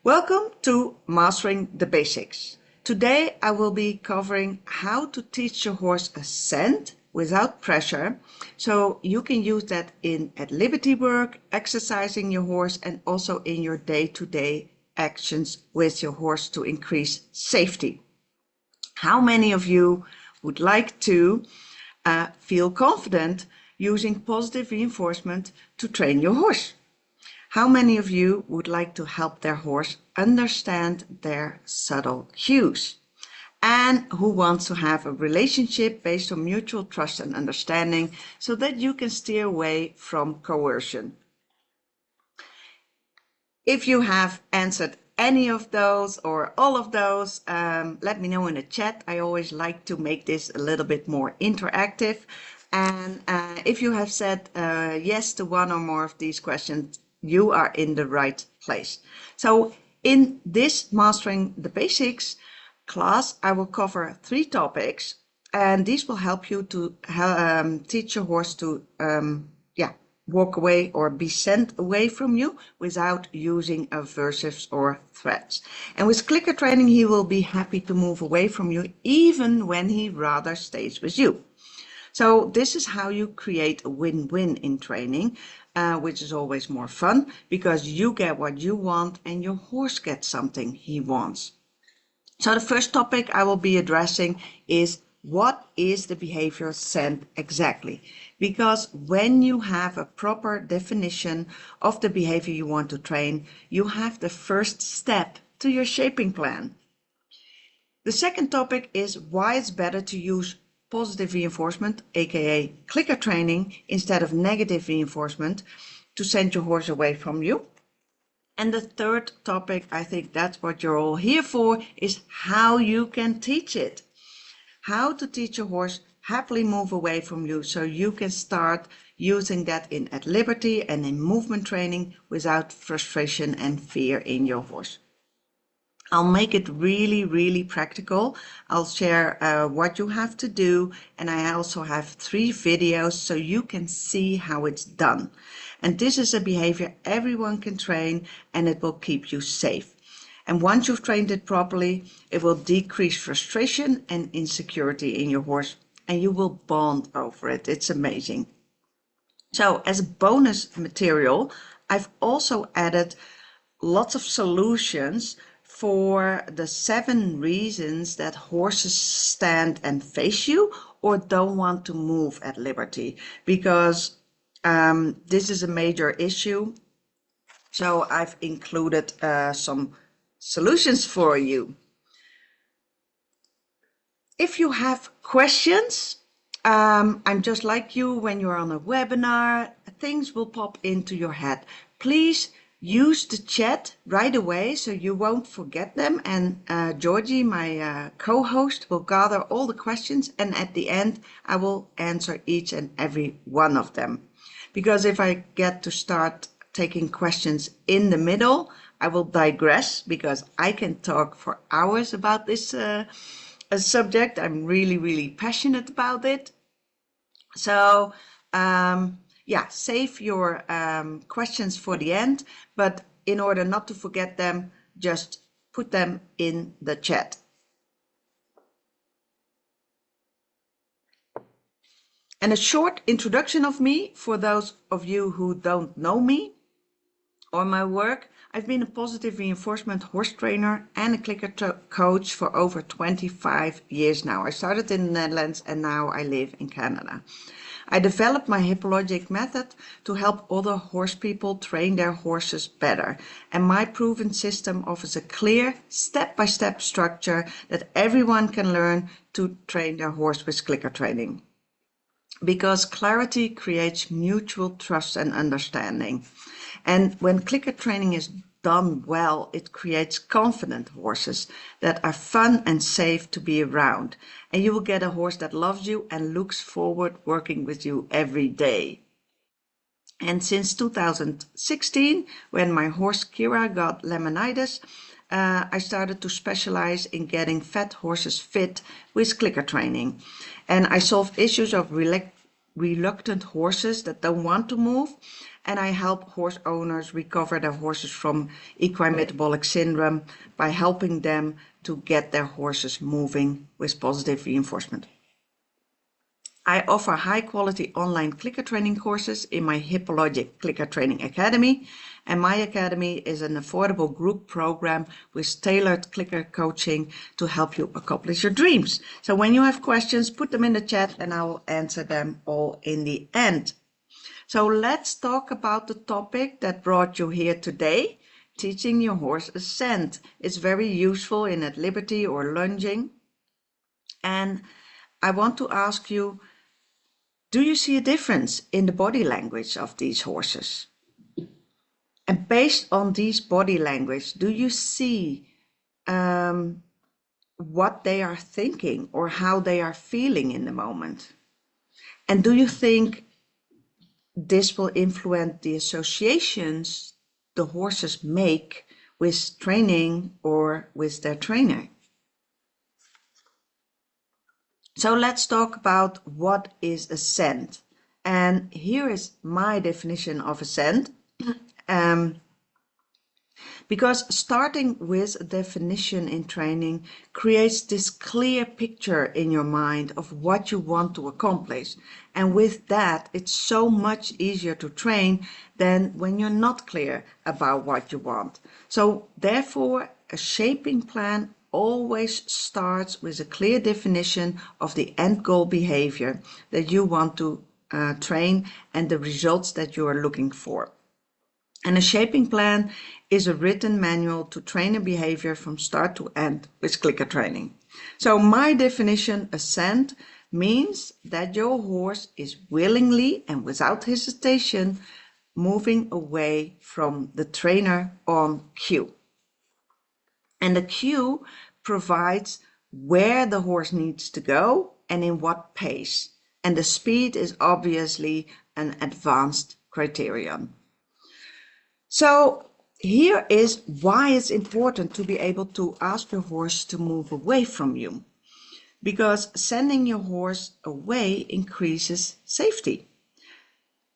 Welcome to Mastering the Basics. Today I will be covering how to teach your horse ascent without pressure, so you can use that in at liberty work, exercising your horse, and also in your day-to-day actions with your horse to increase safety. How many of you would like to feel confident using positive reinforcement to train your horse? How many of you would like to help their horse understand their subtle cues? And who wants to have a relationship based on mutual trust and understanding so that you can steer away from coercion? If you have answered any of those or all of those, let me know in the chat. I always like to make this a little bit more interactive. And if you have said yes to one or more of these questions, you are in the right place. So in this Mastering the Basics class, I will cover 3 topics, and these will help you to teach your horse to walk away or be sent away from you without using aversives or threats. And with clicker training, he will be happy to move away from you even when he rather stays with you. So this is how you create a win-win in training, which is always more fun because you get what you want and your horse gets something he wants. So the first topic I will be addressing is what is the behavior scent exactly? Because when you have a proper definition of the behavior you want to train, you have the first step to your shaping plan. The second topic is why it's better to use positive reinforcement, aka clicker training, instead of negative reinforcement to send your horse away from you. And the third topic, I think that's what you're all here for, is how you can teach it. How to teach your horse happily move away from you so you can start using that in at liberty and in movement training without frustration and fear in your horse. I'll make it really practical. I'll share what you have to do, and I also have 3 videos so you can see how it's done. And this is a behavior everyone can train, and it will keep you safe. And once you've trained it properly, it will decrease frustration and insecurity in your horse, and you will bond over it. It's amazing. So as a bonus material, I've also added lots of solutions for the 7 reasons that horses stand and face you or don't want to move at liberty, because this is a major issue. So I've included some solutions for you. If you have questions, I'm just like you when you're on a webinar, things will pop into your head. Please use the chat right away so you won't forget them, and Georgie, my co-host, will gather all the questions, and at the end I will answer each and every one of them. Because if I get to start taking questions in the middle, I will digress, because I can talk for hours about this subject. I'm really passionate about it. So save your questions for the end, but in order not to forget them, just put them in the chat. And a short introduction of me for those of you who don't know me or my work. I've been a positive reinforcement horse trainer and a clicker coach for over 25 years now. I started in the Netherlands and now I live in Canada. I developed my HippoLogic method to help other horse people train their horses better. And my proven system offers a clear step-by-step structure that everyone can learn to train their horse with clicker training. Because clarity creates mutual trust and understanding. And when clicker training is done well, it creates confident horses that are fun and safe to be around. And you will get a horse that loves you and looks forward working with you every day. And since 2016, when my horse Kira got laminitis, I started to specialize in getting fat horses fit with clicker training. And I solved issues of reluctant horses that don't want to move, and I help horse owners recover their horses from equine metabolic syndrome by helping them to get their horses moving with positive reinforcement. I offer high-quality online clicker training courses in my HippoLogic Clicker Training Academy, and my academy is an affordable group program with tailored clicker coaching to help you accomplish your dreams. So when you have questions, put them in the chat and I will answer them all in the end. So let's talk about the topic that brought you here today, teaching your horse ascent. It's very useful in at liberty or lunging. And I want to ask you, do you see a difference in the body language of these horses? And based on these body language, do you see what they are thinking or how they are feeling in the moment? And do you think this will influence the associations the horses make with training or with their trainer? So let's talk about what is ascent. And here is my definition of ascent. Because starting with a definition in training creates this clear picture in your mind of what you want to accomplish. And with that, it's so much easier to train than when you're not clear about what you want. So therefore, a shaping plan always starts with a clear definition of the end goal behavior that you want to train and the results that you are looking for. And a shaping plan is a written manual to train a behavior from start to end with clicker training. So my definition, ascent, means that your horse is willingly and without hesitation moving away from the trainer on cue. And the cue provides where the horse needs to go and in what pace. And the speed is obviously an advanced criterion. So here is why it's important to be able to ask your horse to move away from you. Because sending your horse away increases safety.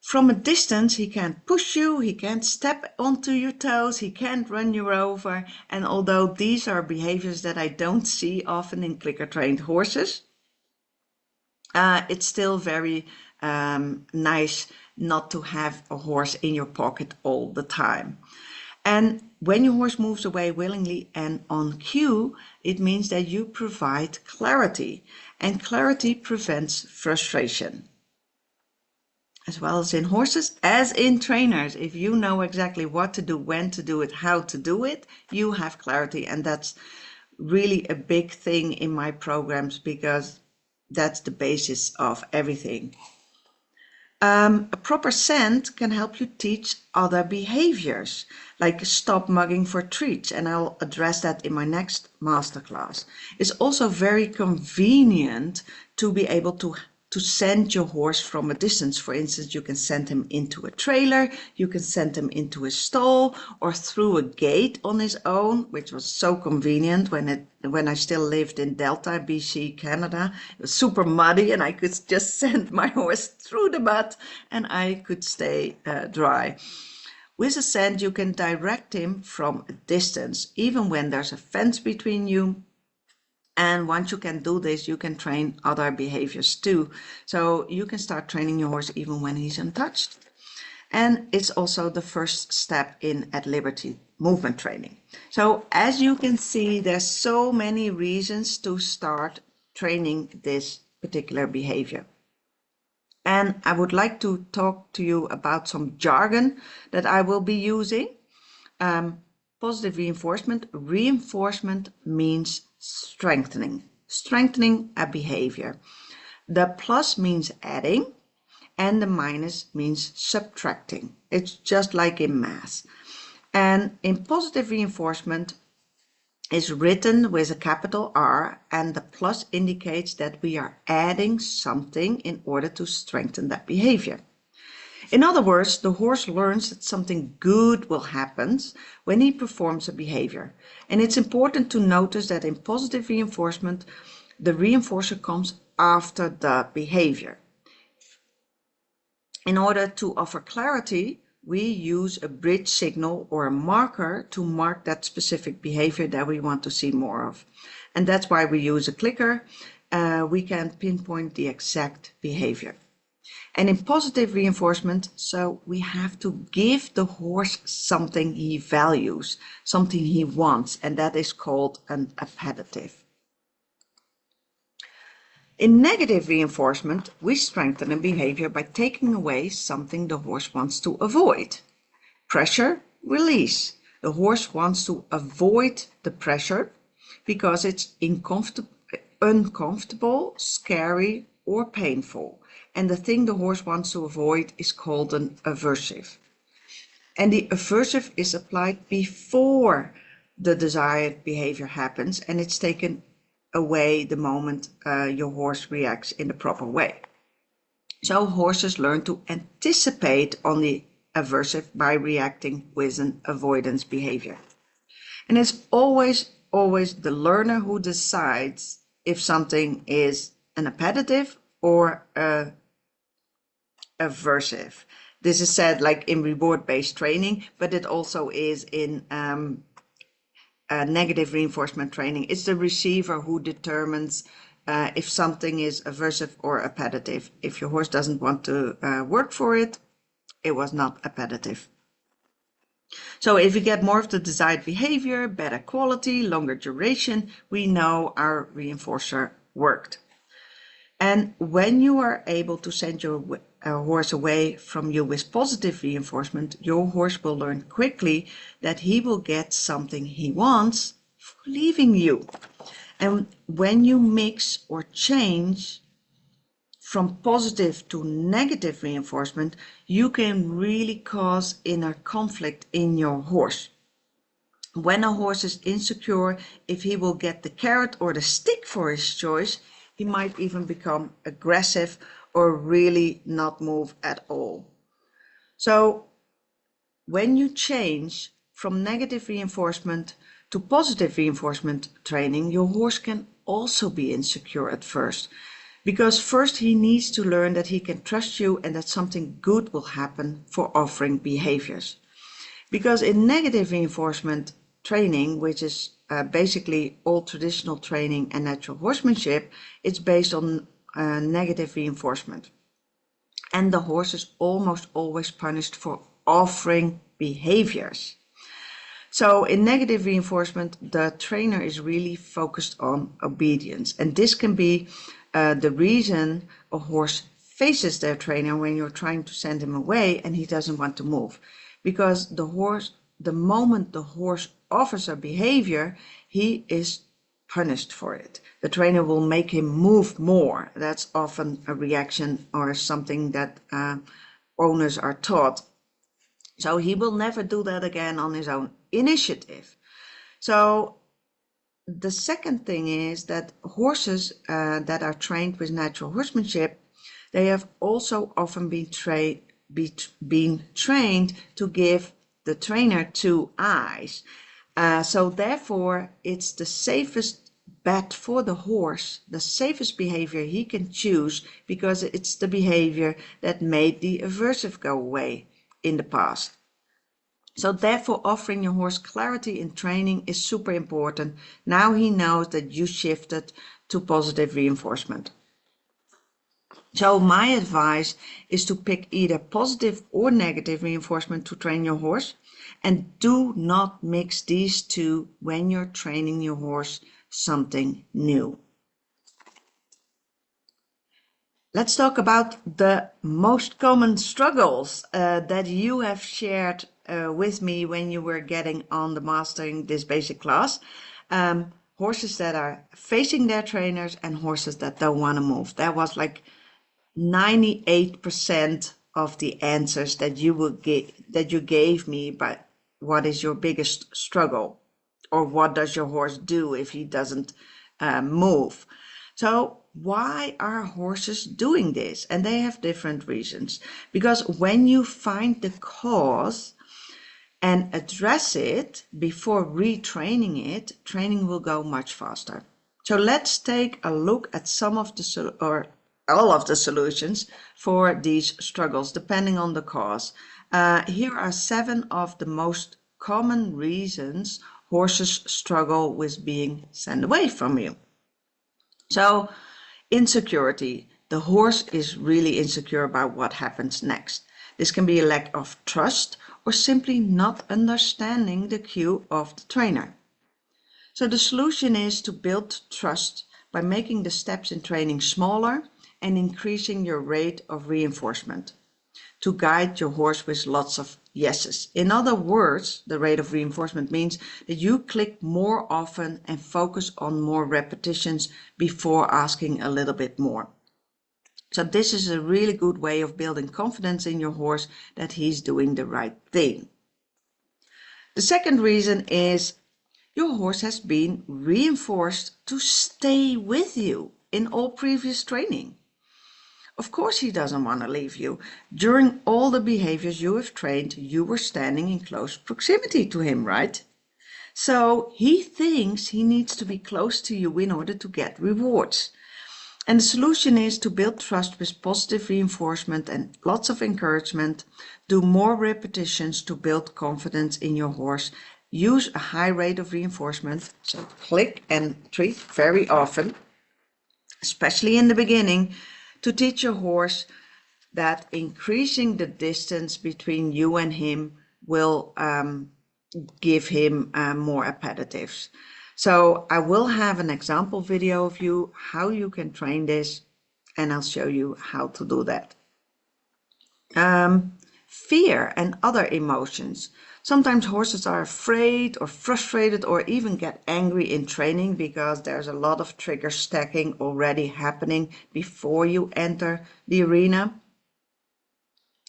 From a distance, he can't push you, he can't step onto your toes, he can't run you over. And although these are behaviors that I don't see often in clicker trained horses, it's still very nice not to have a horse in your pocket all the time. And when your horse moves away willingly and on cue, it means that you provide clarity, and clarity prevents frustration. As well as in horses, as in trainers, if you know exactly what to do, when to do it, how to do it, you have clarity. And that's really a big thing in my programs because that's the basis of everything. A proper scent can help you teach other behaviors, like stop mugging for treats, and I'll address that in my next masterclass. It's also very convenient to be able to send your horse from a distance. For instance, you can send him into a trailer, you can send him into a stall or through a gate on his own, which was so convenient when I still lived in Delta, BC, Canada. It was super muddy and I could just send my horse through the mud and I could stay dry. With a scent, you can direct him from a distance, even when there's a fence between you. And once you can do this, you can train other behaviors too. So you can start training your horse even when he's untouched. And it's also the first step in at liberty movement training. So as you can see, there's so many reasons to start training this particular behavior. And I would like to talk to you about some jargon that I will be using. Positive reinforcement. Reinforcement means strengthening a behavior. The plus means adding and the minus means subtracting. It's just like in math. And in positive reinforcement is written with a capital R, and the plus indicates that we are adding something in order to strengthen that behavior. In other words, the horse learns that something good will happen when he performs a behavior. And it's important to notice that in positive reinforcement, the reinforcer comes after the behavior. In order to offer clarity, we use a bridge signal or a marker to mark that specific behavior that we want to see more of. And that's why we use a clicker. We can pinpoint the exact behavior. And in positive reinforcement, so we have to give the horse something he values, something he wants, and that is called an appetitive. In negative reinforcement, we strengthen a behavior by taking away something the horse wants to avoid. Pressure, release. The horse wants to avoid the pressure because it's uncomfortable, scary, or painful. And the thing the horse wants to avoid is called an aversive. And the aversive is applied before the desired behavior happens, and it's taken away the moment your horse reacts in the proper way. So horses learn to anticipate on the aversive by reacting with an avoidance behavior. And it's always the learner who decides if something is an appetitive or aversive. This is said like in reward-based training, but it also is in negative reinforcement training. It's the receiver who determines if something is aversive or appetitive. If your horse doesn't want to work for it, it was not appetitive. So if you get more of the desired behavior, better quality, longer duration, we know our reinforcer worked. And when you are able to send your horse away from you with positive reinforcement, your horse will learn quickly that he will get something he wants for leaving you. And when you mix or change from positive to negative reinforcement, you can really cause inner conflict in your horse. When a horse is insecure if he will get the carrot or the stick for his choice, he might even become aggressive or really not move at all. So when you change from negative reinforcement to positive reinforcement training, your horse can also be insecure at first, because first he needs to learn that he can trust you and that something good will happen for offering behaviors. Because in negative reinforcement training, which is basically all traditional training and natural horsemanship, it's based on negative reinforcement. And the horse is almost always punished for offering behaviors. So in negative reinforcement, the trainer is really focused on obedience. And this can be the reason a horse faces their trainer when you're trying to send him away and he doesn't want to move. Because the moment the horse offers a behavior, he is punished for it. The trainer will make him move more. That's often a reaction or something that owners are taught. So he will never do that again on his own initiative. So the second thing is that horses that are trained with natural horsemanship, they have also often been trained to give the trainer 2 eyes. So therefore, it's the safest bet for the horse, the safest behavior he can choose, because it's the behavior that made the aversive go away in the past. So therefore, offering your horse clarity in training is super important. Now he knows that you shifted to positive reinforcement. So my advice is to pick either positive or negative reinforcement to train your horse. And do not mix these two when you're training your horse something new. Let's talk about the most common struggles that you have shared with me when you were getting on the Mastering This Basic class. Horses that are facing their trainers and horses that don't want to move. That was like 98% of the answers that you gave me. But what is your biggest struggle, or what does your horse do if he doesn't move? So why are horses doing this? And they have different reasons. Because when you find the cause and address it before retraining it, training will go much faster. So let's take a look at some of all of the solutions for these struggles, depending on the cause. Here are 7 of the most common reasons horses struggle with being sent away from you. So, insecurity. The horse is really insecure about what happens next. This can be a lack of trust or simply not understanding the cue of the trainer. So the solution is to build trust by making the steps in training smaller and increasing your rate of reinforcement to guide your horse with lots of yeses. In other words, the rate of reinforcement means that you click more often and focus on more repetitions before asking a little bit more. So this is a really good way of building confidence in your horse that he's doing the right thing. The second reason is your horse has been reinforced to stay with you in all previous training. Of course he doesn't want to leave you. During all the behaviors you have trained, you were standing in close proximity to him, right? So he thinks he needs to be close to you in order to get rewards. And the solution is to build trust with positive reinforcement and lots of encouragement. Do more repetitions to build confidence in your horse. Use a high rate of reinforcement, so click and treat very often, especially in the beginning, to teach your horse that increasing the distance between you and him will give him more appetitives. So I will have an example video of you, how you can train this, and I'll show you how to do that. Fear and other emotions. Sometimes horses are afraid or frustrated or even get angry in training because there's a lot of trigger stacking already happening before you enter the arena.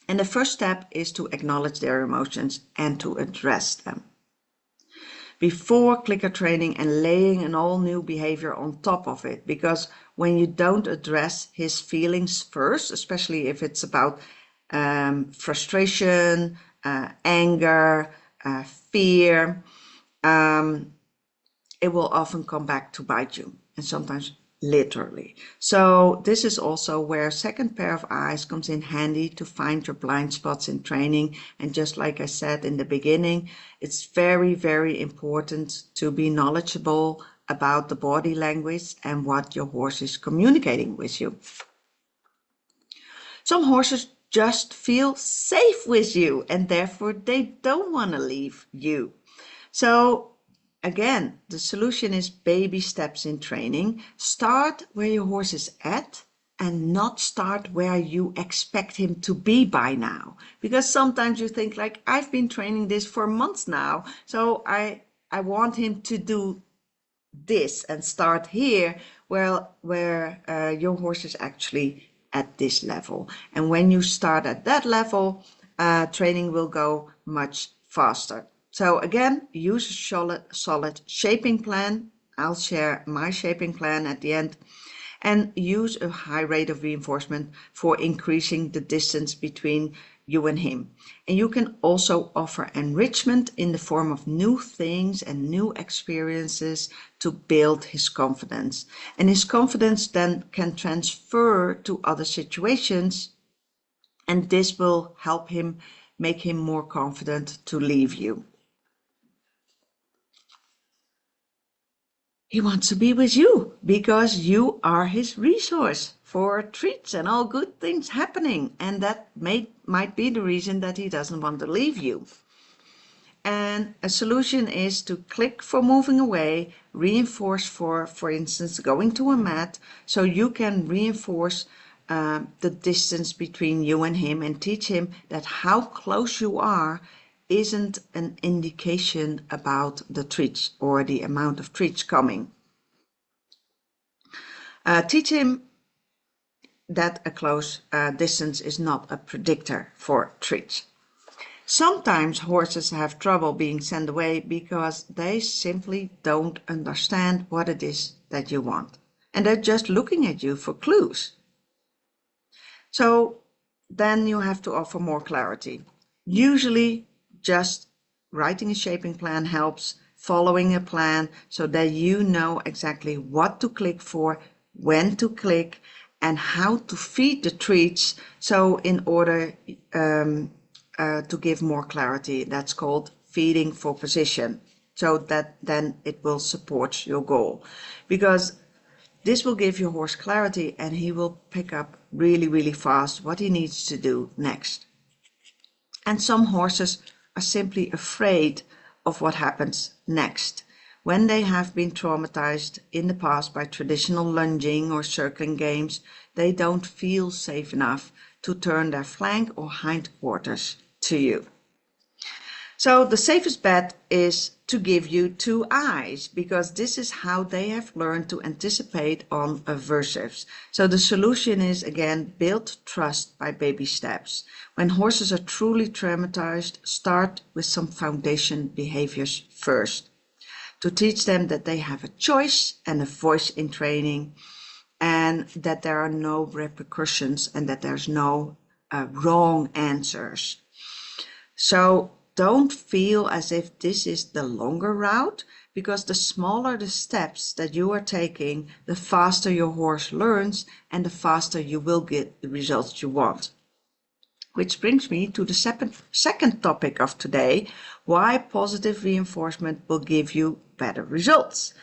And the first step is to acknowledge their emotions and to address them before clicker training and laying an all new behavior on top of it. Because when you don't address his feelings first, especially if it's about frustration, anger, fear, it will often come back to bite you, and sometimes literally. So this is also where a second pair of eyes comes in handy to find your blind spots in training. And just like I said in the beginning, it's very, very important to be knowledgeable about the body language and what your horse is communicating with you. Some horses just feel safe with you and therefore they don't want to leave you. So again, the solution is baby steps in training. Start where your horse is at and not start where you expect him to be by now. Because sometimes you think like, I've been training this for months now, so I want him to do this and start here where your horse is actually at this level. And when you start at that level, training will go much faster. So again, use a solid shaping plan. I'll share my shaping plan at the end. And use a high rate of reinforcement for increasing the distance between you and him. And you can also offer enrichment in the form of new things and new experiences to build his confidence. And his confidence then can transfer to other situations, and this will help him make him more confident to leave you. He wants to be with you because you are his resource for treats and all good things happening. And that might be the reason that he doesn't want to leave you. And a solution is to click for moving away, reinforce for instance, going to a mat, so you can reinforce the distance between you and him and teach him that how close you are isn't an indication about the treats or the amount of treats coming. Teach him that a close distance is not a predictor for treats. Sometimes horses have trouble being sent away because they simply don't understand what it is that you want. And they're just looking at you for clues. So then you have to offer more clarity. Usually just writing a shaping plan helps, following a plan so that you know exactly what to click for, when to click, and how to feed the treats. So in order to give more clarity. That's called feeding for position. So that then it will support your goal, because this will give your horse clarity and he will pick up really, really fast what he needs to do next. And some horses are simply afraid of what happens next. When they have been traumatized in the past by traditional lunging or circling games, they don't feel safe enough to turn their flank or hindquarters to you. So the safest bet is to give you two eyes, because this is how they have learned to anticipate on aversives. So the solution is, again, build trust by baby steps. When horses are truly traumatized, start with some foundation behaviors first, to teach them that they have a choice and a voice in training, and that there are no repercussions and that there's no wrong answers. So don't feel as if this is the longer route, because the smaller the steps that you are taking, the faster your horse learns and the faster you will get the results you want. Which brings me to the second topic of today, why positive reinforcement will give you better results.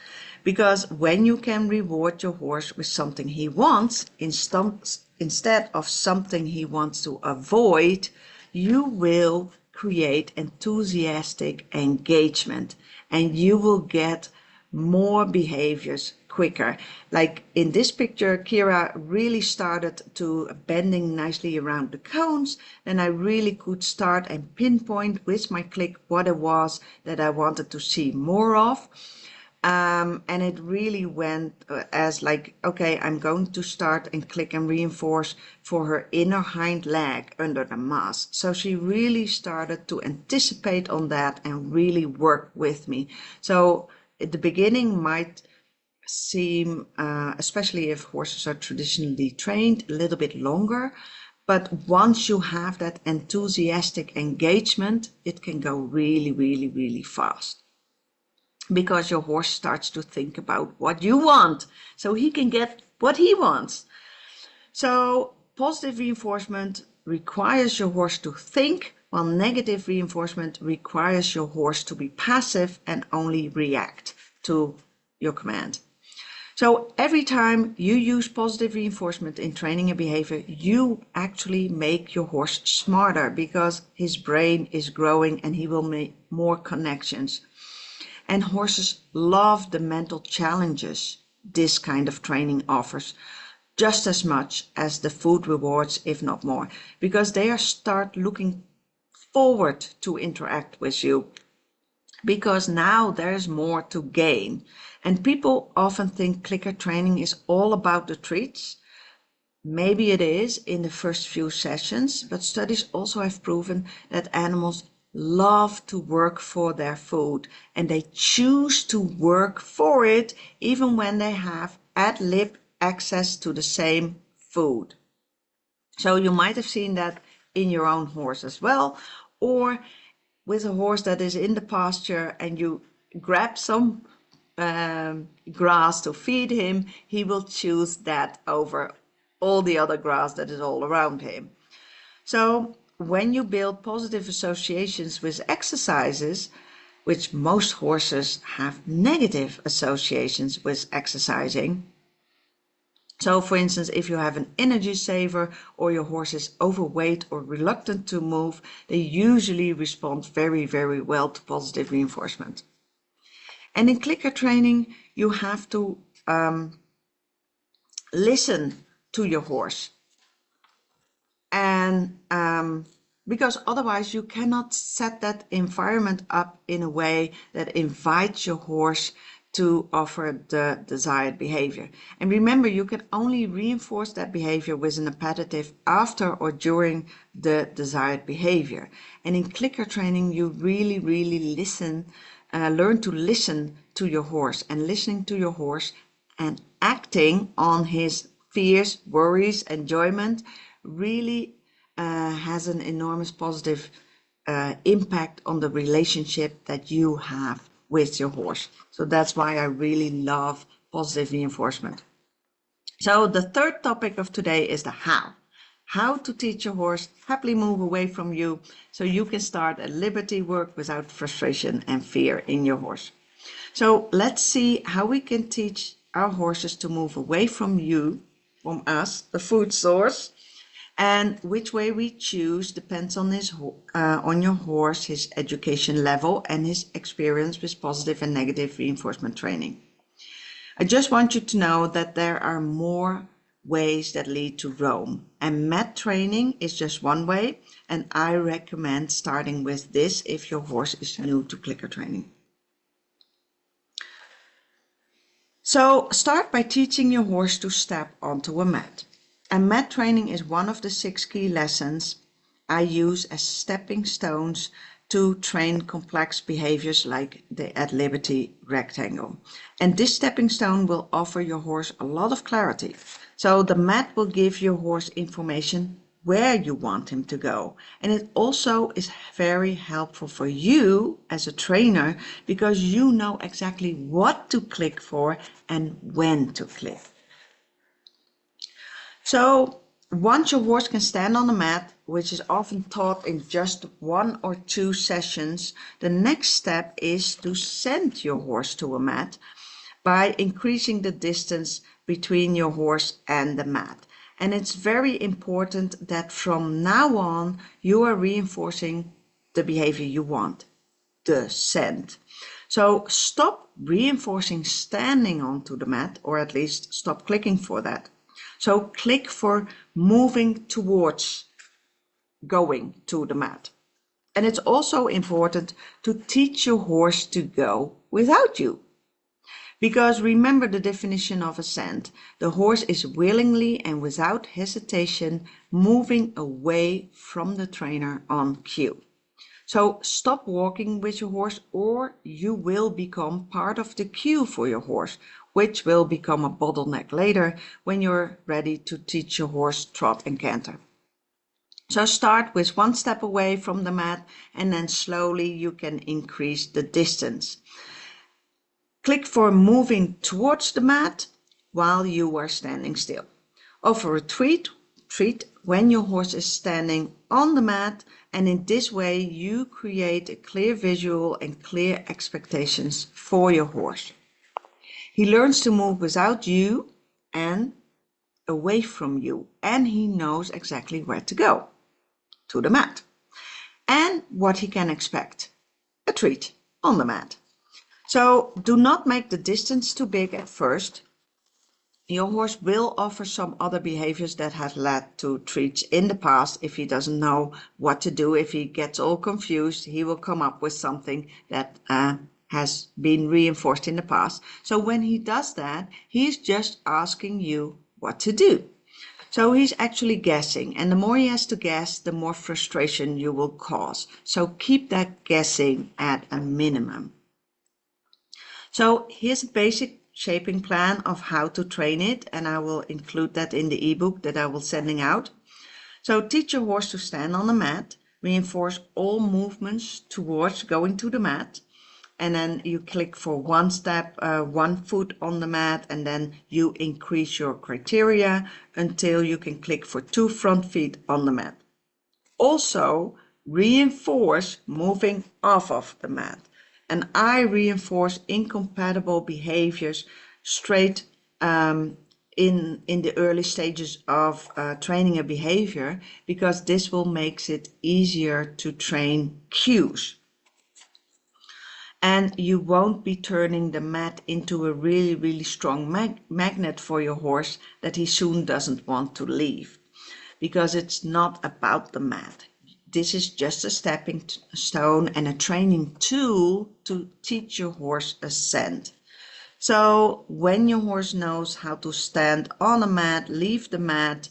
Because when you can reward your horse with something he wants instead of something he wants to avoid, you will create enthusiastic engagement and you will get more behaviors quicker. Like in this picture, Kira really started to bending nicely around the cones, and I really could start and pinpoint with my click what it was that I wanted to see more of. And it really went as like, okay, I'm going to start and click and reinforce for her inner hind leg under the mask. So she really started to anticipate on that and really work with me. So at the beginning might seem, especially if horses are traditionally trained, a little bit longer. But once you have that enthusiastic engagement, it can go really, really, really fast. Because your horse starts to think about what you want, so he can get what he wants. So positive reinforcement requires your horse to think, while negative reinforcement requires your horse to be passive and only react to your command. So every time you use positive reinforcement in training a behavior, you actually make your horse smarter, because his brain is growing and he will make more connections. And horses love the mental challenges this kind of training offers, just as much as the food rewards, if not more, because they are start looking forward to interact with you, because now there's more to gain. And people often think clicker training is all about the treats. Maybe it is in the first few sessions, but studies also have proven that animals love to work for their food, and they choose to work for it even when they have ad lib access to the same food. So you might have seen that in your own horse as well, or with a horse that is in the pasture and you grab some grass to feed him, he will choose that over all the other grass that is all around him. So when you build positive associations with exercises, which most horses have negative associations with exercising. So for instance, if you have an energy saver or your horse is overweight or reluctant to move, they usually respond very, very well to positive reinforcement. And in clicker training, you have to listen to your horse. And because otherwise you cannot set that environment up in a way that invites your horse to offer the desired behavior. And remember, you can only reinforce that behavior with an appetitive after or during the desired behavior. And in clicker training, you really, really learn to listen to your horse, and listening to your horse and acting on his fears, worries, enjoyment really has an enormous positive impact on the relationship that you have with your horse. So that's why I really love positive reinforcement. So the third topic of today is the how. how to teach your horse happily move away from you so you can start a liberty work without frustration and fear in your horse. So let's see how we can teach our horses to move away from you, from us, the food source. And which way we choose depends on on your horse, his education level, and his experience with positive and negative reinforcement training. I just want you to know that there are more ways that lead to Rome, and mat training is just one way, and I recommend starting with this if your horse is new to clicker training. So start by teaching your horse to step onto a mat. And mat training is one of the 6 key lessons I use as stepping stones to train complex behaviors like the At Liberty Rectangle. And this stepping stone will offer your horse a lot of clarity. So the mat will give your horse information where you want him to go. And it also is very helpful for you as a trainer because you know exactly what to click for and when to click. So once your horse can stand on the mat, which is often taught in just 1 or 2 sessions, the next step is to send your horse to a mat by increasing the distance between your horse and the mat. And it's very important that from now on you are reinforcing the behavior you want, the send. So stop reinforcing standing onto the mat, or at least stop clicking for that. So click for moving towards going to the mat. And it's also important to teach your horse to go without you. Because remember the definition of assent. The horse is willingly and without hesitation moving away from the trainer on cue. So stop walking with your horse or you will become part of the cue for your horse, which will become a bottleneck later when you're ready to teach your horse trot and canter. So start with 1 step away from the mat and then slowly you can increase the distance. Click for moving towards the mat while you are standing still. Offer a treat when your horse is standing on the mat, and in this way you create a clear visual and clear expectations for your horse. He learns to move without you and away from you, and he knows exactly where to go, to the mat, and what he can expect, a treat on the mat. So do not make the distance too big at first. Your horse will offer some other behaviors that have led to treats in the past. If he doesn't know what to do, if he gets all confused, he will come up with something that has been reinforced in the past. So when he does that, he's just asking you what to do. So he's actually guessing, and the more he has to guess, the more frustration you will cause. So keep that guessing at a minimum. So here's a basic shaping plan of how to train it, and I will include that in the ebook that I will sending out. So teach your horse to stand on the mat, reinforce all movements towards going to the mat, and then you click for 1 step, 1 foot on the mat, and then you increase your criteria until you can click for 2 front feet on the mat. Also reinforce moving off of the mat. And I reinforce incompatible behaviors straight in the early stages of training a behavior, because this will make it easier to train cues. And you won't be turning the mat into a really, really strong magnet for your horse that he soon doesn't want to leave, because it's not about the mat. This is just a stepping stone and a training tool to teach your horse assent. So when your horse knows how to stand on a mat, leave the mat,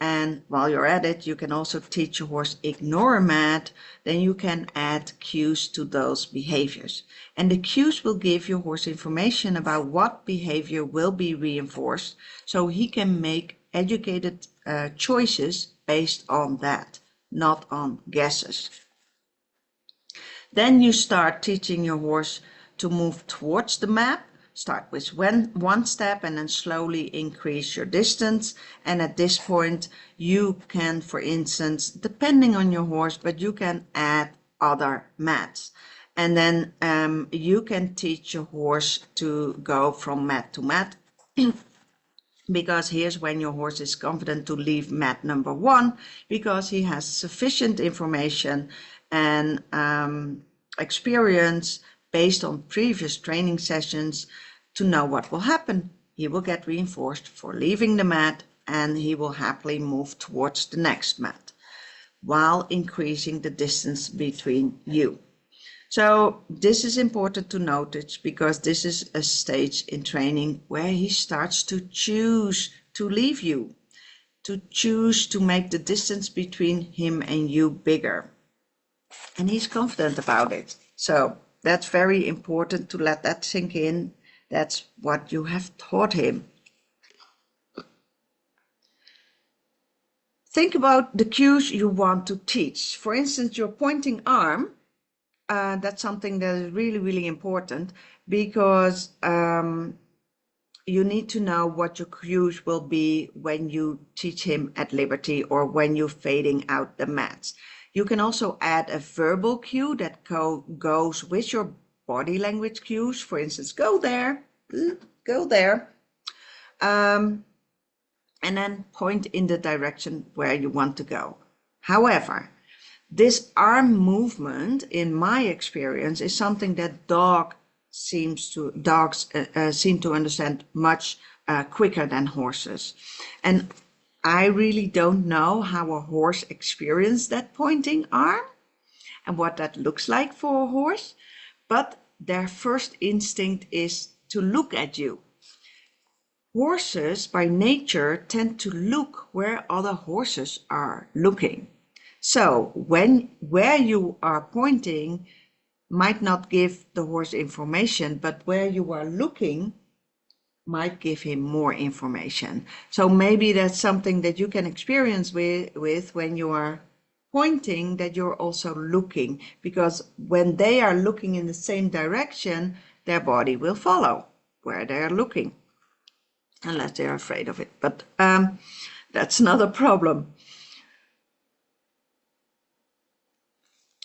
and while you're at it, you can also teach your horse ignore a mat, then you can add cues to those behaviors. And the cues will give your horse information about what behavior will be reinforced, so he can make educated choices based on that, not on guesses. Then you start teaching your horse to move towards the mat. start with one step and then slowly increase your distance. And at this point, you can, for instance, depending on your horse, but you can add other mats. And then you can teach your horse to go from mat to mat. Because here's when your horse is confident to leave mat number 1, because he has sufficient information and experience based on previous training sessions to know what will happen. He will get reinforced for leaving the mat and he will happily move towards the next mat while increasing the distance between you. So this is important to notice because this is a stage in training where he starts to choose to leave you, to choose to make the distance between him and you bigger. And he's confident about it. So that's very important to let that sink in. That's what you have taught him. Think about the cues you want to teach. For instance, your pointing arm. That's something that is really, really important because you need to know what your cues will be when you teach him at liberty or when you're fading out the mats. You can also add a verbal cue that goes with your body language cues. For instance, go there, go there. And then point in the direction where you want to go. However, this arm movement, in my experience, is something that dogs seem to understand much quicker than horses. And I really don't know how a horse experiences that pointing arm and what that looks like for a horse, but their first instinct is to look at you. Horses by nature tend to look where other horses are looking. So where you are pointing might not give the horse information, but where you are looking might give him more information. So maybe that's something that you can experience with when you are pointing, that you're also looking, because when they are looking in the same direction, their body will follow where they are looking, unless they're afraid of it. But that's not a problem.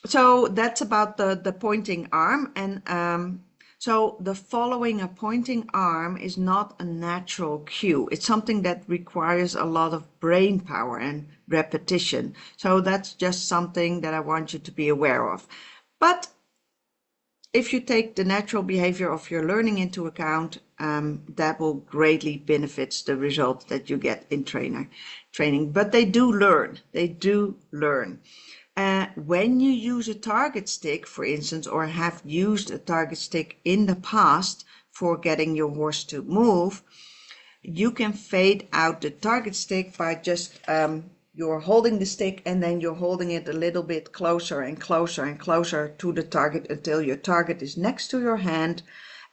So that's about the pointing arm. And so the following a pointing arm is not a natural cue. It's something that requires a lot of brain power and repetition. So that's just something that I want you to be aware of. But if you take the natural behavior of your learning into account, that will greatly benefit the results that you get in training. But they do learn. They do learn. When you use a target stick, for instance, or have used a target stick in the past for getting your horse to move, you can fade out the target stick by just you're holding the stick and then you're holding it a little bit closer and closer and closer to the target until your target is next to your hand.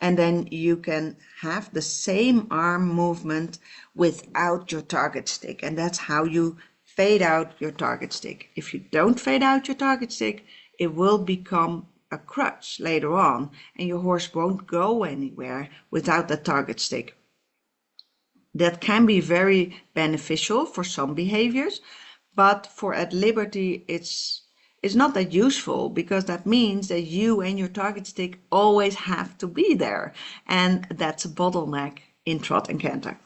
And then you can have the same arm movement without your target stick. And that's how you fade out your target stick. If you don't fade out your target stick, it will become a crutch later on and your horse won't go anywhere without the target stick. That can be very beneficial for some behaviors, but for at liberty it's not that useful, because that means that you and your target stick always have to be there, and that's a bottleneck in trot and canter.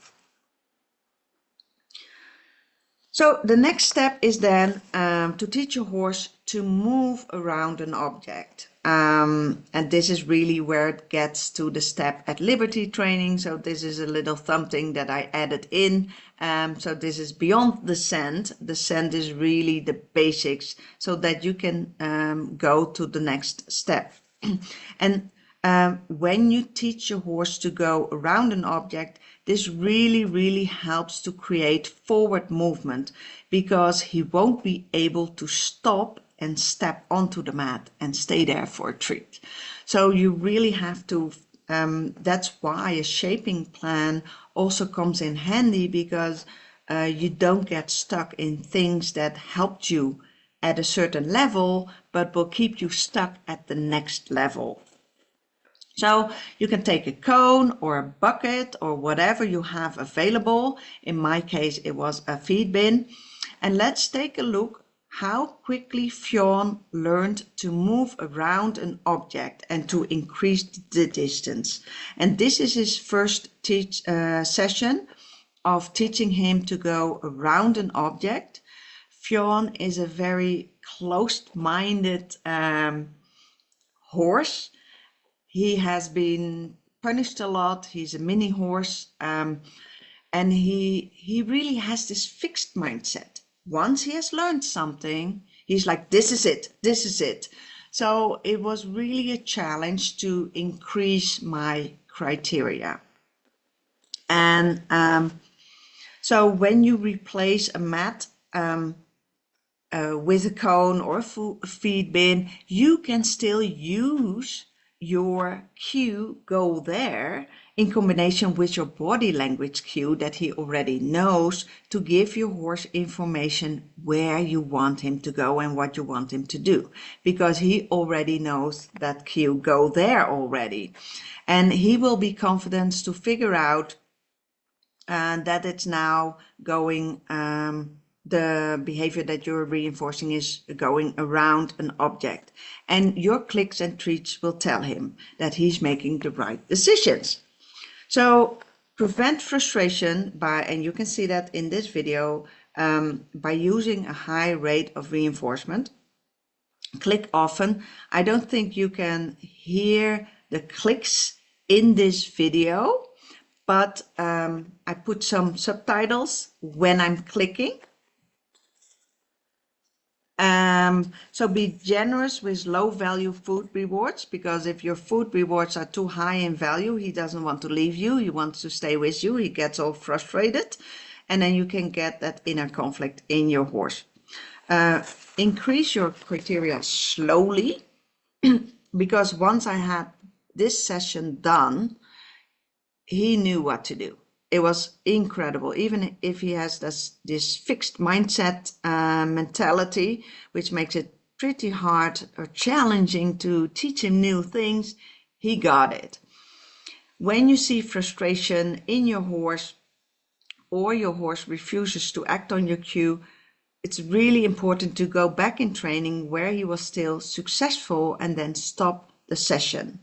So the next step is then to teach your horse to move around an object. And this is really where it gets to the step at liberty training. So this is a little something that I added in. So this is beyond the scent. The scent is really the basics so that you can go to the next step. And when you teach your horse to go around an object, this really, really helps to create forward movement, because he won't be able to stop and step onto the mat and stay there for a treat. So you really have to, that's why a shaping plan also comes in handy, because you don't get stuck in things that helped you at a certain level, but will keep you stuck at the next level. So you can take a cone or a bucket or whatever you have available. In my case, it was a feed bin. And let's take a look how quickly Fionn learned to move around an object and to increase the distance. And this is his first session of teaching him to go around an object. Fionn is a very closed-minded horse. He has been punished a lot. He's a mini horse, and he really has this fixed mindset. Once he has learned something, he's like, this is it, this is it. So it was really a challenge to increase my criteria. And so when you replace a mat with a cone or a feed bin, you can still use your cue go there in combination with your body language cue that he already knows to give your horse information where you want him to go and what you want him to do, because he already knows that cue go there already. And he will be confident to figure out that it's now going the behavior that you're reinforcing is going around an object, and your clicks and treats will tell him that he's making the right decisions. So prevent frustration by, and you can see that in this video, by using a high rate of reinforcement. Click often. I don't think you can hear the clicks in this video, but I put some subtitles when I'm clicking. So be generous with low value food rewards, because if your food rewards are too high in value, he doesn't want to leave you. He wants to stay with you. He gets all frustrated, and then you can get that inner conflict in your horse. Increase your criteria slowly, because once I had this session done, he knew what to do. It was incredible, even if he has this fixed mindset mentality, which makes it pretty hard or challenging to teach him new things. He got it. When you see frustration in your horse, or your horse refuses to act on your cue, it's really important to go back in training where he was still successful and then stop the session.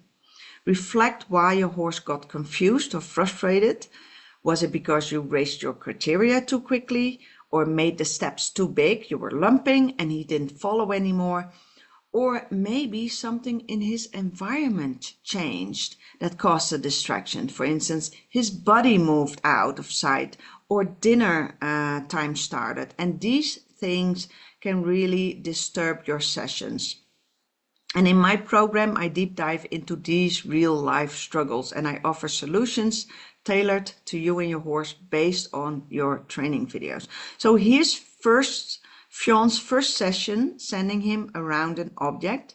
Reflect why your horse got confused or frustrated. Was it because you raised your criteria too quickly or made the steps too big? You were lumping and he didn't follow anymore. Or maybe something in his environment changed that caused a distraction. For instance, his body moved out of sight, or dinner time started. And these things can really disturb your sessions. And in my program, I deep dive into these real life struggles, and I offer solutions tailored to you and your horse based on your training videos. So here's Fionn's first session, sending him around an object.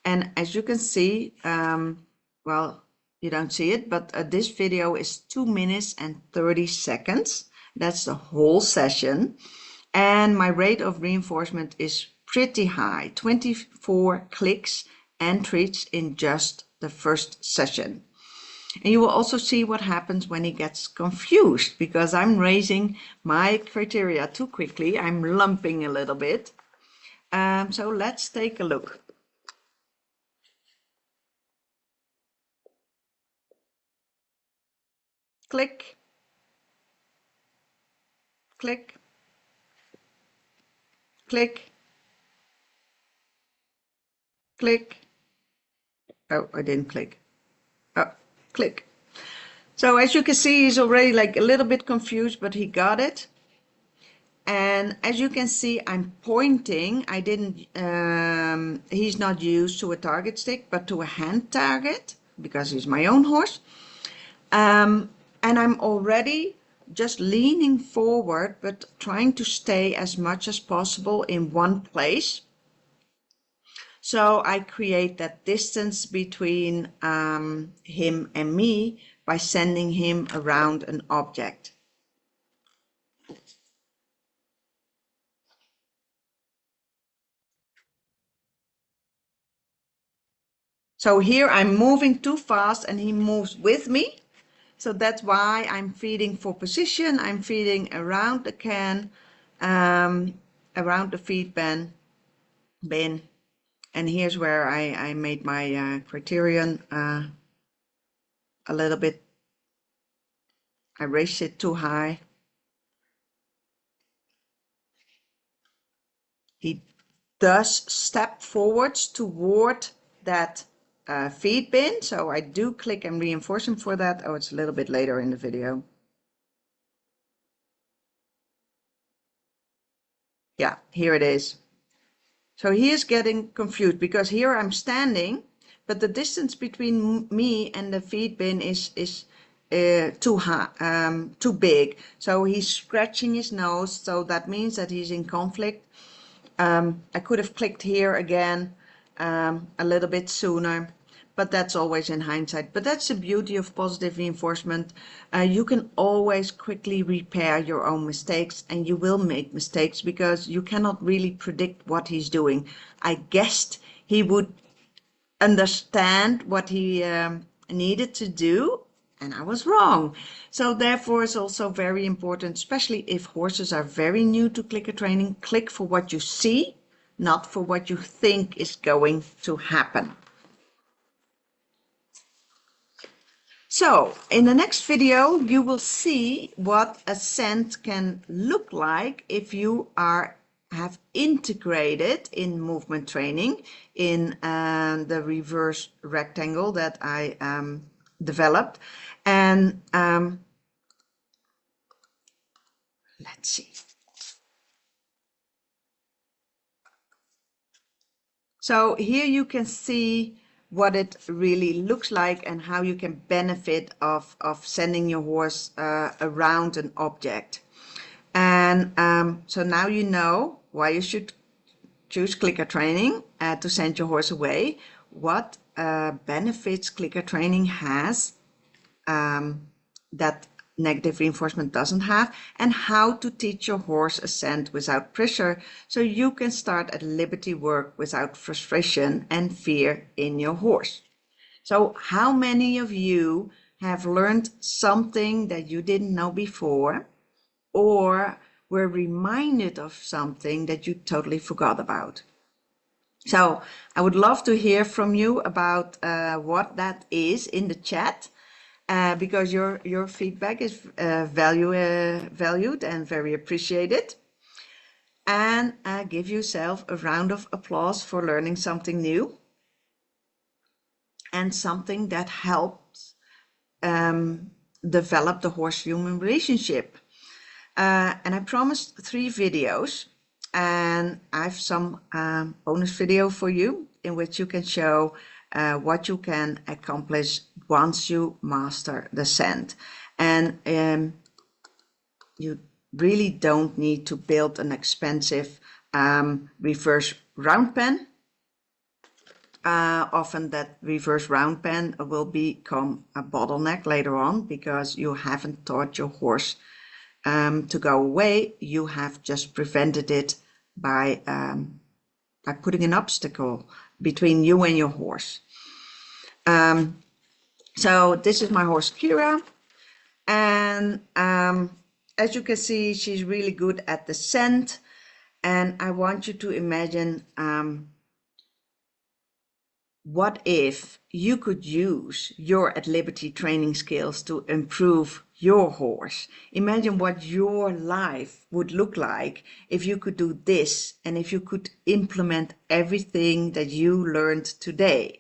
And as you can see, well, you don't see it, but this video is 2 minutes and 30 seconds. That's the whole session. And my rate of reinforcement is pretty high, 24 clicks and treats in just the first session. And you will also see what happens when he gets confused, because I'm raising my criteria too quickly. I'm lumping a little bit. So let's take a look. Click, click, click, click. Oh, I didn't click. Oh, click. So as you can see, he's already like a little bit confused, but he got it. And as you can see, I'm pointing. I didn't, he's not used to a target stick, but to a hand target, because he's my own horse. And I'm already just leaning forward, but trying to stay as much as possible in one place. So I create that distance between him and me by sending him around an object. So here I'm moving too fast and he moves with me. So that's why I'm feeding for position. I'm feeding around the can, around the feed bin. And here's where I made my criterion a little bit. I raised it too high. He does step forwards toward that feed bin. So I do click and reinforce him for that. Oh, it's a little bit later in the video. Yeah, here it is. So he is getting confused because here I'm standing, but the distance between me and the feed bin is too high, too big. So he's scratching his nose. So that means that he's in conflict. I could have clicked here again a little bit sooner, but that's always in hindsight. But that's the beauty of positive reinforcement. You can always quickly repair your own mistakes, and you will make mistakes because you cannot really predict what he's doing. I guessed he would understand what he needed to do, and I was wrong. So therefore it's also very important, especially if horses are very new to clicker training, click for what you see, not for what you think is going to happen. So in the next video, you will see what a scent can look like if you have integrated in movement training in the reverse rectangle that I developed. And let's see. So here you can see what it really looks like and how you can benefit of sending your horse around an object. And so now you know why you should choose clicker training to send your horse away, what benefits clicker training has that negative reinforcement doesn't have, and how to teach your horse a scent without pressure so you can start at liberty work without frustration and fear in your horse. So how many of you have learned something that you didn't know before, or were reminded of something that you totally forgot about? So I would love to hear from you about what that is in the chat. Because your feedback is valued and very appreciated. And give yourself a round of applause for learning something new and something that helps develop the horse-human relationship. And I promised 3 videos, and I have some bonus video for you in which you can show what you can accomplish once you master the scent. And you really don't need to build an expensive reverse round pen. Often that reverse round pen will become a bottleneck later on because you haven't taught your horse to go away. You have just prevented it by putting an obstacle between you and your horse. So this is my horse Kira, and as you can see, she's really good at the scent, and I want you to imagine what if you could use your at liberty training skills to improve your horse. Imagine what your life would look like if you could do this, and if you could implement everything that you learned today.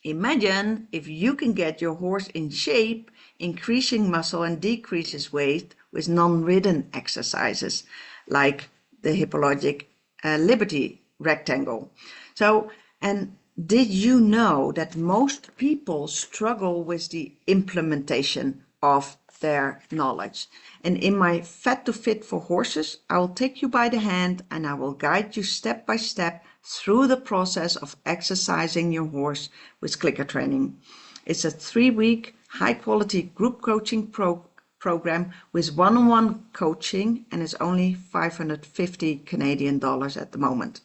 Imagine if you can get your horse in shape, increasing muscle and decreases weight with non-ridden exercises like the HippoLogic Liberty Rectangle. So, and did you know that most people struggle with the implementation of their knowledge? And in my Fed to Fit for Horses, I will take you by the hand and I will guide you step by step through the process of exercising your horse with clicker training. It's a 3-week high-quality group coaching program with one-on-one coaching, and it's only 550 Canadian dollars at the moment.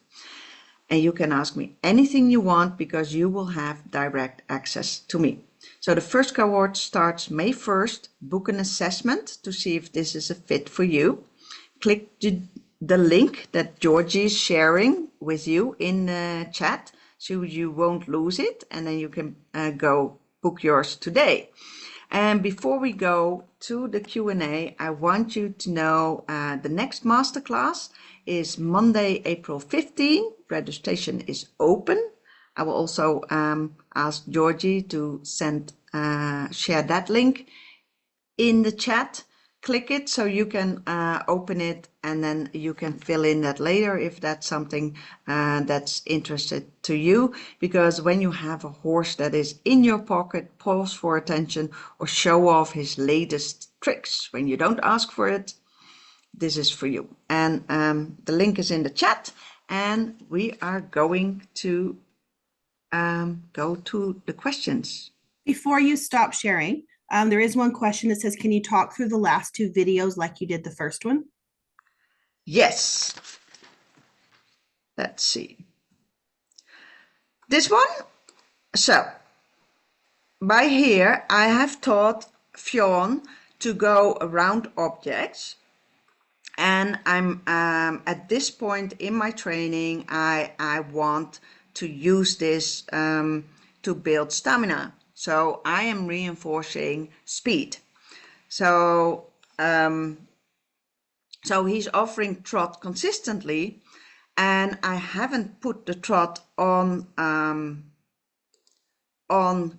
And you can ask me anything you want because you will have direct access to me. So the first cohort starts May 1st. Book an assessment to see if this is a fit for you. Click the link that Georgie is sharing with you in the chat so you won't lose it, and then you can go book yours today. And before we go to the Q&A, I want you to know the next masterclass is Monday, April 15. Registration is open. I will also ask Georgie to share that link in the chat. Click it so you can open it, and then you can fill in that later if that's something that's interested to you. Because when you have a horse that is in your pocket, pause for attention, or show off his latest tricks when you don't ask for it, this is for you. And the link is in the chat, and we are going to go to the questions. Before you stop sharing, there is one question that says, can you talk through the last two videos like you did the first one? Yes. Let's see. This one. So, by here, I have taught Fionn to go around objects. And I'm at this point in my training, I want to use this to build stamina. So I am reinforcing speed. So he's offering trot consistently, and I haven't put the trot on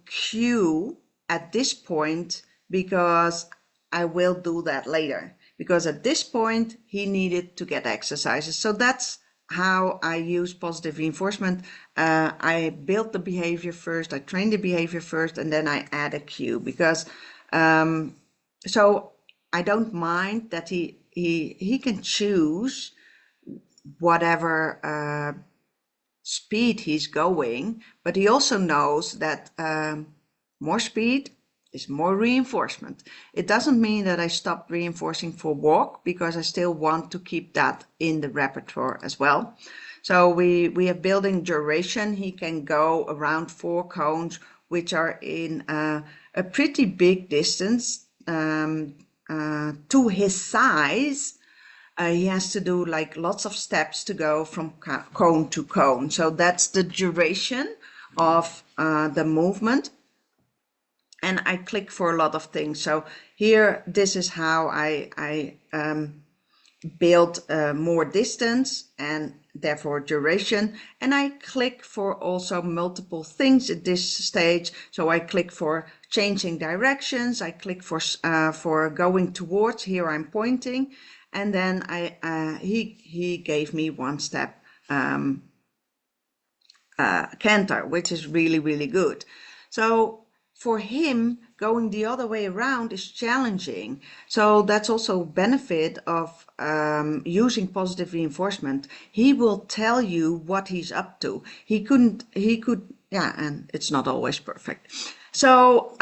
cue at this point because I will do that later. Because at this point he needed to get exercises. So that's how I use positive reinforcement. I build the behavior first, I train the behavior first, and then I add a cue. Because so I don't mind that he can choose whatever speed he's going, but he also knows that more speed is more reinforcement. It doesn't mean that I stopped reinforcing for walk, because I still want to keep that in the repertoire as well. So we are building duration. He can go around 4 cones, which are in a pretty big distance to his size. He has to do like lots of steps to go from cone to cone. So that's the duration of the movement. And I click for a lot of things. So here, this is how I build more distance and therefore duration. And I click for also multiple things at this stage. So I click for changing directions. I click for going towards. Here I'm pointing. And then he gave me 1-step canter, which is really, really good. So for him, going the other way around is challenging. So that's also a benefit of using positive reinforcement. He will tell you what he's up to. He could, yeah, and it's not always perfect. So,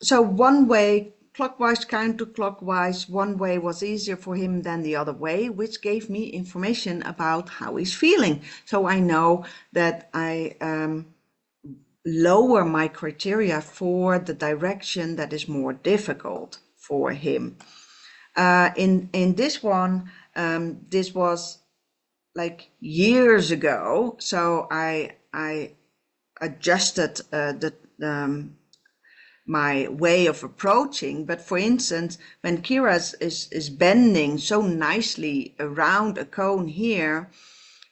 so one way, clockwise, counterclockwise, one way was easier for him than the other way, which gave me information about how he's feeling. So I know that I lower my criteria for the direction that is more difficult for him. In this one, this was like years ago, so I adjusted my way of approaching. But for instance, when Kira is bending so nicely around a cone here,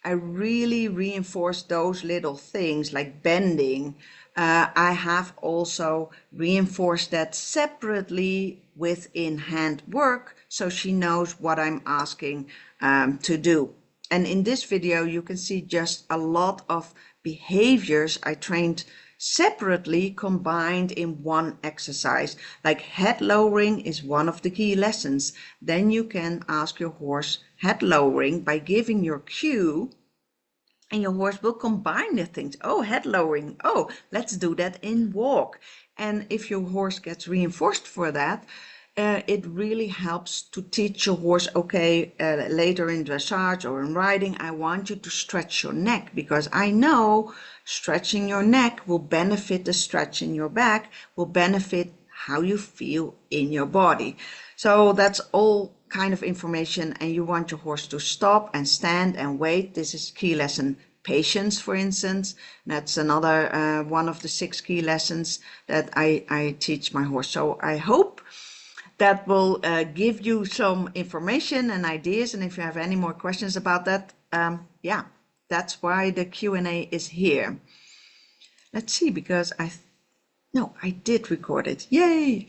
I really reinforce those little things like bending. I have also reinforced that separately within hand work, so she knows what I'm asking to do. And in this video, you can see just a lot of behaviors I trained separately combined in one exercise. Like head lowering is one of the key lessons. Then you can ask your horse head lowering by giving your cue, and your horse will combine the things. Oh, head lowering. Oh, let's do that in walk. And if your horse gets reinforced for that, It really helps to teach your horse, okay, later in dressage or in riding, I want you to stretch your neck, because I know stretching your neck will benefit the stretch in your back, will benefit how you feel in your body. So that's all kind of information, and you want your horse to stop and stand and wait. This is key lesson patience, for instance. That's another one of the 6 key lessons that I teach my horse. So I hope that will give you some information and ideas. And if you have any more questions about that, yeah, that's why the Q&A is here. Let's see, because no, I did record it. Yay!